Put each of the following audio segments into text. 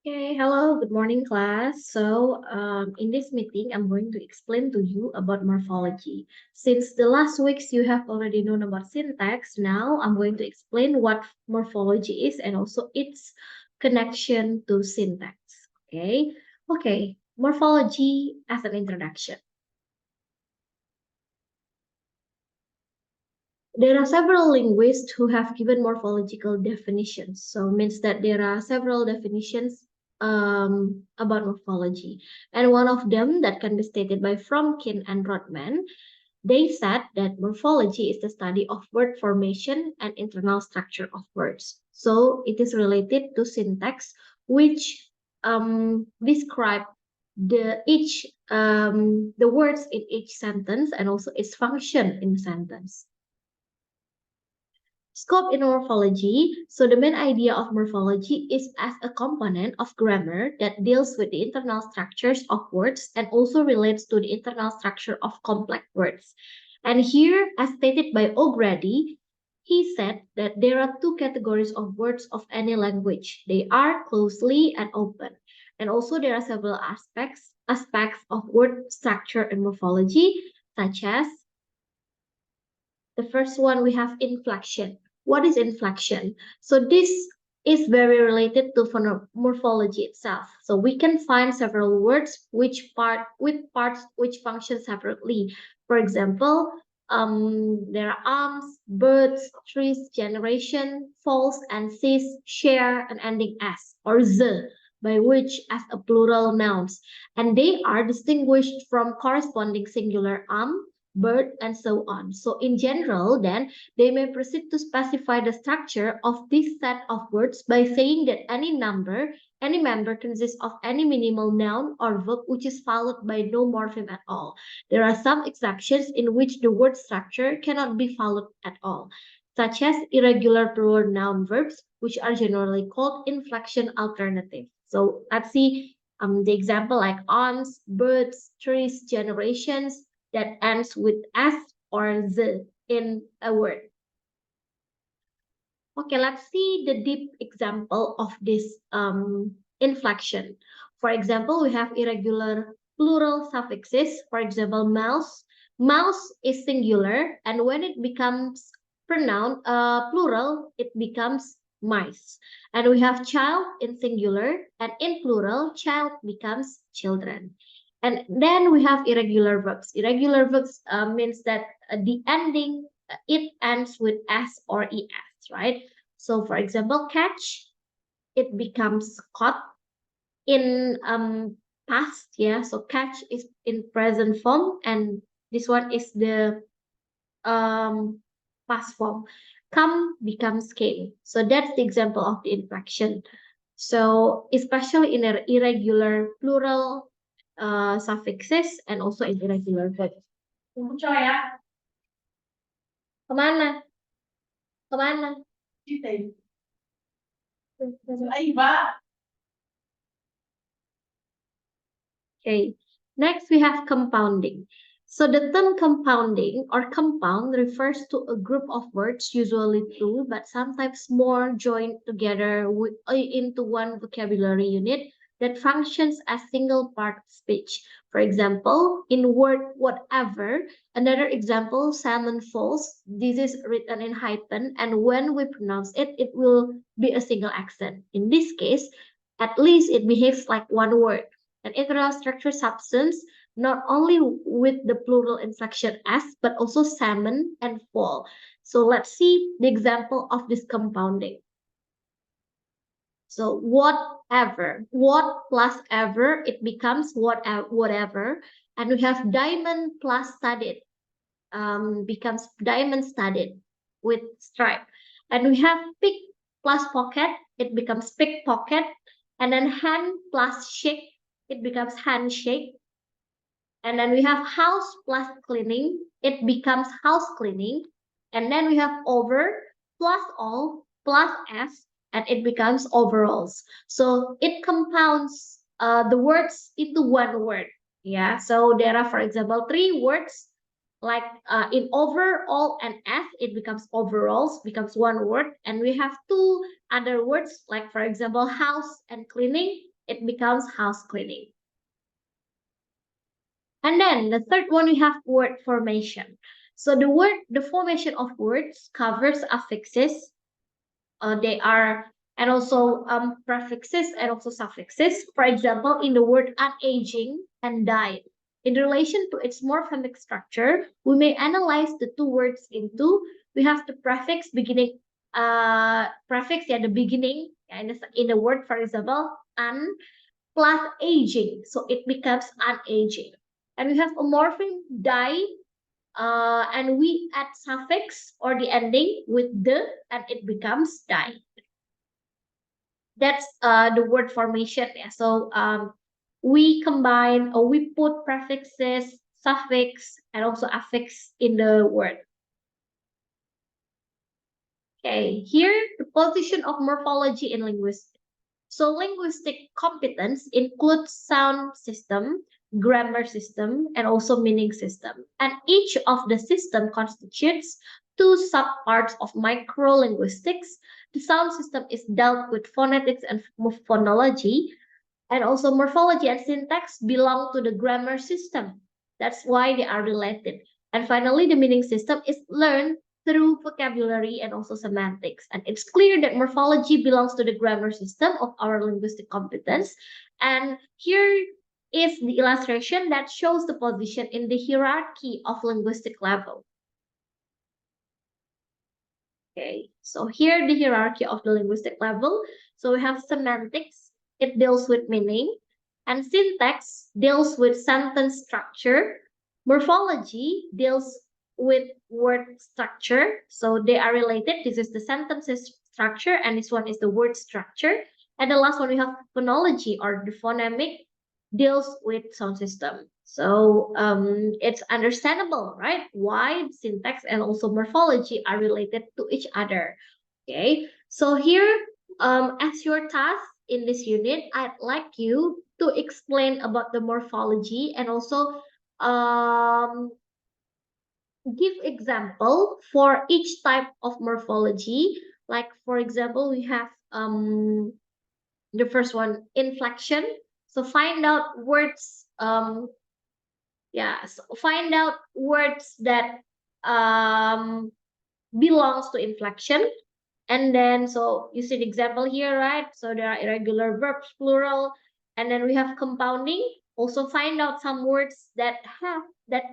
Okay, hello, good morning, class. In this meeting, I'm going to explain to you about morphology. Since the last weeks you have already known about syntax, now I'm going to explain what morphology is and also its connection to syntax. Okay, morphology as an introduction. There are several linguists who have given morphological definitions. So means that there are several definitions about morphology. And one of them that can be stated by Fromkin and Rodman, they said that morphology is the study of word formation and internal structure of words. So it is related to syntax, which describe the words in each sentence and also its function in the sentence. Scope in morphology. So the main idea of morphology is as a component of grammar that deals with the internal structures of words and also relates to the internal structure of complex words. And here, as stated by O'Grady, he said that there are two categories of words of any language. They are closely and open. And also there are several aspects of word structure and morphology, such as the first one, we have inflection. What is inflection? So this is very related to morphology itself. So we can find several words with parts which function separately. For example, there are arms, birds, trees, generation, falls, and cis, share, and ending s or z, by which as a plural nouns, and they are distinguished from corresponding singular bird, and so on. So in general, then they may proceed to specify the structure of this set of words by saying that any member consists of any minimal noun or verb which is followed by no morpheme at all. There are some exceptions in which the word structure cannot be followed at all, such as irregular plural noun verbs, which are generally called inflection alternative. So let's see the example like arms, birds, trees, generations, that ends with S or Z in a word. Okay, let's see the deep example of this inflection. For example, we have irregular plural suffixes. For example, mouse. Mouse is singular, and when it becomes pronoun plural, it becomes mice. And we have child in singular, and in plural, child becomes children. And then we have irregular verbs. Irregular verbs means that the ending, it ends with S or ES, right? So for example, catch, it becomes caught in past, yeah. So catch is in present form, and this one is the past form. Come becomes came. So that's the example of the inflection. So especially in irregular plural suffixes and also in irregular verbs. Cho ya. Kemana? Kemana? Okay. Next, we have compounding. So the term compounding or compound refers to a group of words, usually two, but sometimes more, joined together into one vocabulary unit that functions as single part of speech. For example, in word whatever, another example, salmon falls, this is written in hyphen, and when we pronounce it, it will be a single accent. In this case, at least it behaves like one word. An internal structure substance, not only with the plural inflection s, but also salmon and fall. So let's see the example of this compounding. So whatever, what plus ever, it becomes whatever. And we have diamond plus studded, becomes diamond studded with stripe. And we have pick plus pocket, it becomes pickpocket. And then hand plus shake, it becomes handshake. And then we have house plus cleaning, it becomes house cleaning. And then we have over plus all plus s, and it becomes overalls. So it compounds the words into one word. Yeah, so there are, for example, three words like in over, all, and s, it becomes overalls, becomes one word. And we have two other words like, for example, house and cleaning, it becomes house cleaning. And then the third one, we have word formation. So the formation of words covers affixes, they are, and also prefixes and also suffixes. For example, in the word unaging and died. In relation to its morphemic structure, we may analyze the two words into, we have the prefix beginning, prefix, yeah, the beginning, and in the word, for example, un plus aging. So it becomes unaging. And we have a morpheme die, and we add suffix or the ending with the, and it becomes die. That's the word formation. Yeah. So we combine or we put prefixes, suffix, and also affix in the word. Okay, here the position of morphology in linguistics. So linguistic competence includes sound system, grammar system, and also meaning system. And each of the system constitutes two subparts of microlinguistics. The sound system is dealt with phonetics and phonology, and also morphology and syntax belong to the grammar system. That's why they are related. And finally, the meaning system is learned through vocabulary and also semantics. And it's clear that morphology belongs to the grammar system of our linguistic competence. And here is the illustration that shows the position in the hierarchy of linguistic level. Okay, so here the hierarchy of the linguistic level. So we have semantics, it deals with meaning, and syntax deals with sentence structure. Morphology deals with word structure. So they are related. This is the sentences structure, and this one is the word structure. And the last one we have phonology or the phonemic deals with sound system. So it's understandable, right? Why syntax and also morphology are related to each other. Okay, so here, as your task in this unit, I'd like you to explain about the morphology and also give example for each type of morphology. Like for example, we have the first one, inflection. So find out words, yeah, so find out words that belongs to inflection. And then, so you see the example here, right? So there are irregular verbs, plural, and then we have compounding. Also find out some words that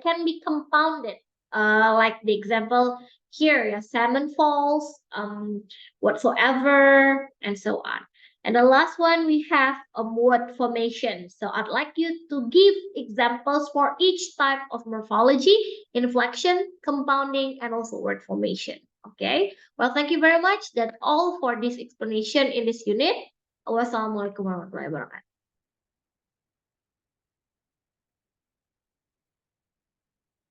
can be compounded. Like the example here, yeah, salmon falls, whatsoever, and so on. And the last one we have a word formation. So I'd like you to give examples for each type of morphology, inflection, compounding, and also word formation. Okay. Well, thank you very much. That's all for this explanation in this unit. Wassalamualaikum warahmatullahi wabarakatuh.